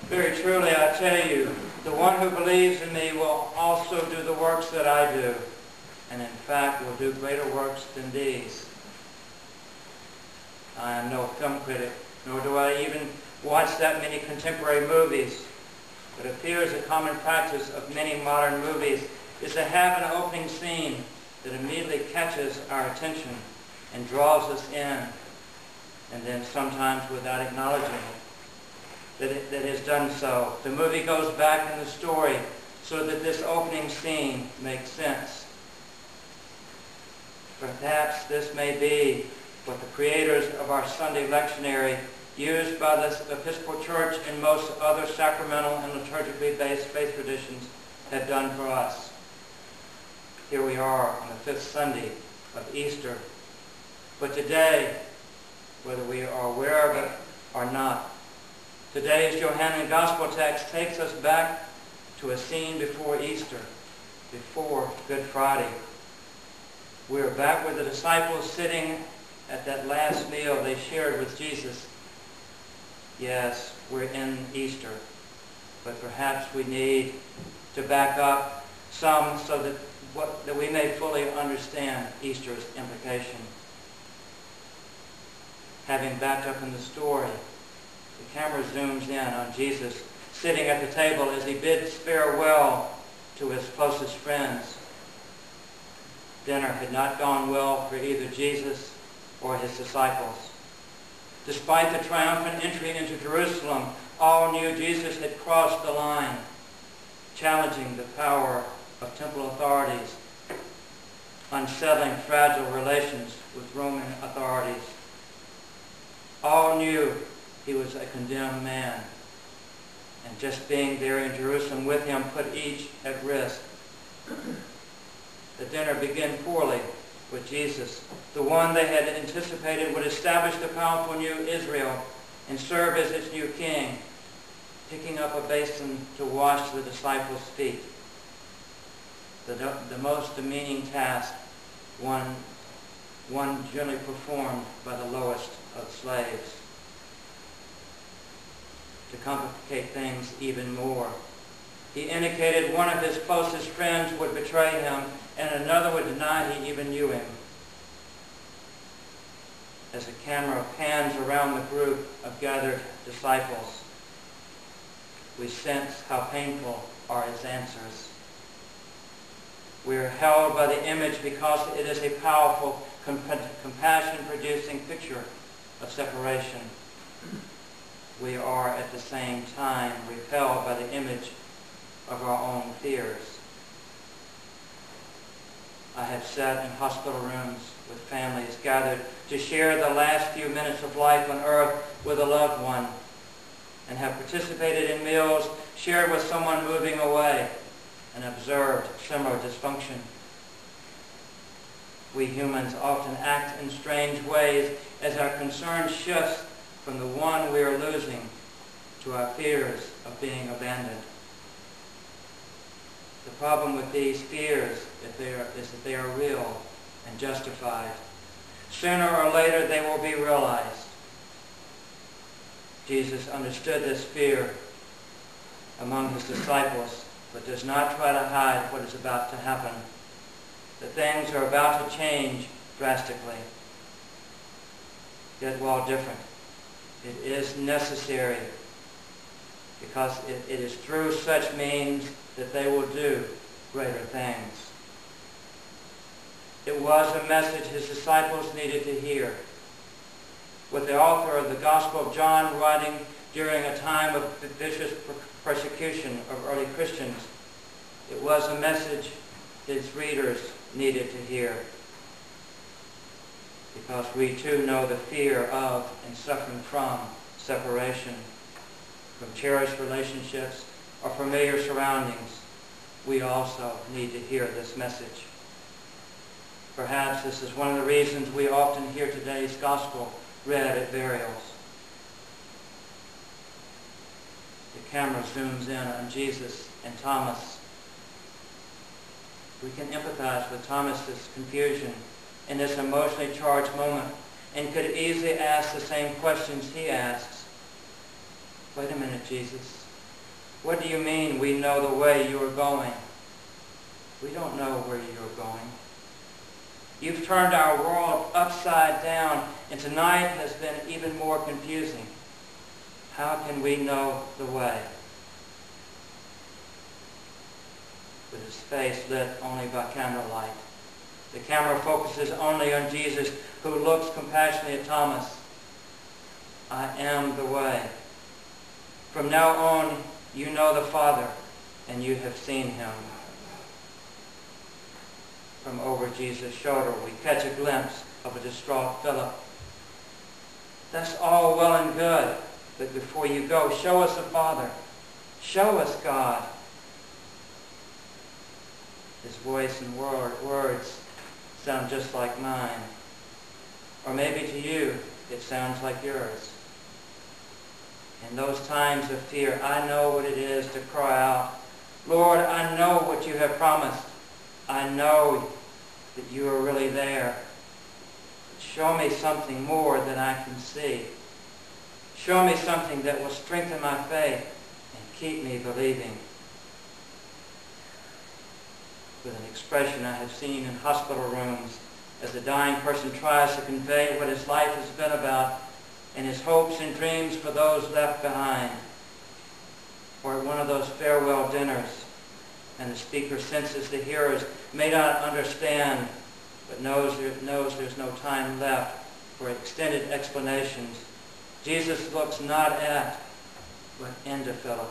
Very truly, I tell you, the one who believes in me will also do the works that I do, and in fact will do greater works than these. I am no film critic, nor do I even watch that many contemporary movies. But it appears a common practice of many modern movies is to have an opening scene that immediately catches our attention and draws us in, and then sometimes without acknowledging it, that has done so. The movie goes back in the story so that this opening scene makes sense. Perhaps this may be what the creators of our Sunday lectionary, used by the Episcopal Church and most other sacramental and liturgically based faith traditions, have done for us. Here we are on the 5th Sunday of Easter. But today, whether we are aware of it or not, today's Johannine Gospel text takes us back to a scene before Easter, before Good Friday. We're back with the disciples sitting at that last meal they shared with Jesus. Yes, we're in Easter, but perhaps we need to back up some so that we may fully understand Easter's implication. Having backed up in the story, the camera zooms in on Jesus sitting at the table as he bids farewell to his closest friends. Dinner had not gone well for either Jesus or his disciples. Despite the triumphant entry into Jerusalem, all knew Jesus had crossed the line, challenging the power of temple authorities, unsettling fragile relations with Roman authorities. All knew he was a condemned man, and just being there in Jerusalem with him put each at risk. The dinner began poorly with Jesus, the one they had anticipated would establish the powerful new Israel and serve as its new king, picking up a basin to wash the disciples' feet. The most demeaning task, one generally performed by the lowest of slaves. To complicate things even more, he indicated one of his closest friends would betray him and another would deny he even knew him. As the camera pans around the group of gathered disciples, we sense how painful are his answers. We are held by the image because it is a powerful, compassion-producing picture of separation. We are at the same time repelled by the image of our own fears. I have sat in hospital rooms with families gathered to share the last few minutes of life on earth with a loved one, and have participated in meals shared with someone moving away and observed similar dysfunction. We humans often act in strange ways as our concern shifts from the one we are losing to our fears of being abandoned. The problem with these fears is that they are real and justified. Sooner or later they will be realized. Jesus understood this fear among his disciples, but does not try to hide what is about to happen. The things are about to change drastically. Yet while different, it is necessary, because it is through such means that they will do greater things. It was a message his disciples needed to hear. With the author of the Gospel of John writing during a time of vicious persecution of early Christians, it was a message his readers needed to hear. Because we too know the fear of and suffering from separation, from cherished relationships or familiar surroundings. We also need to hear this message. Perhaps this is one of the reasons we often hear today's gospel read at burials. The camera zooms in on Jesus and Thomas. We can empathize with Thomas's confusion in this emotionally charged moment and could easily ask the same questions he asks. Wait a minute, Jesus. What do you mean we know the way you are going? We don't know where you're going. You've turned our world upside down, and tonight has been even more confusing. How can we know the way? With his face lit only by candlelight, the camera focuses only on Jesus, who looks compassionately at Thomas. I am the way. From now on, you know the Father, and you have seen him. From over Jesus' shoulder, we catch a glimpse of a distraught Philip. That's all well and good, but before you go, show us the Father. Show us God. His voice and words sound just like mine. Or maybe to you, it sounds like yours. In those times of fear, I know what it is to cry out, Lord, I know what you have promised. I know that you are really there. But show me something more than I can see. Show me something that will strengthen my faith and keep me believing. With an expression I have seen in hospital rooms as the dying person tries to convey what his life has been about and his hopes and dreams for those left behind. Or at one of those farewell dinners, and the speaker senses the hearers may not understand, but knows there's no time left for extended explanations. Jesus looks not at, but into Philip.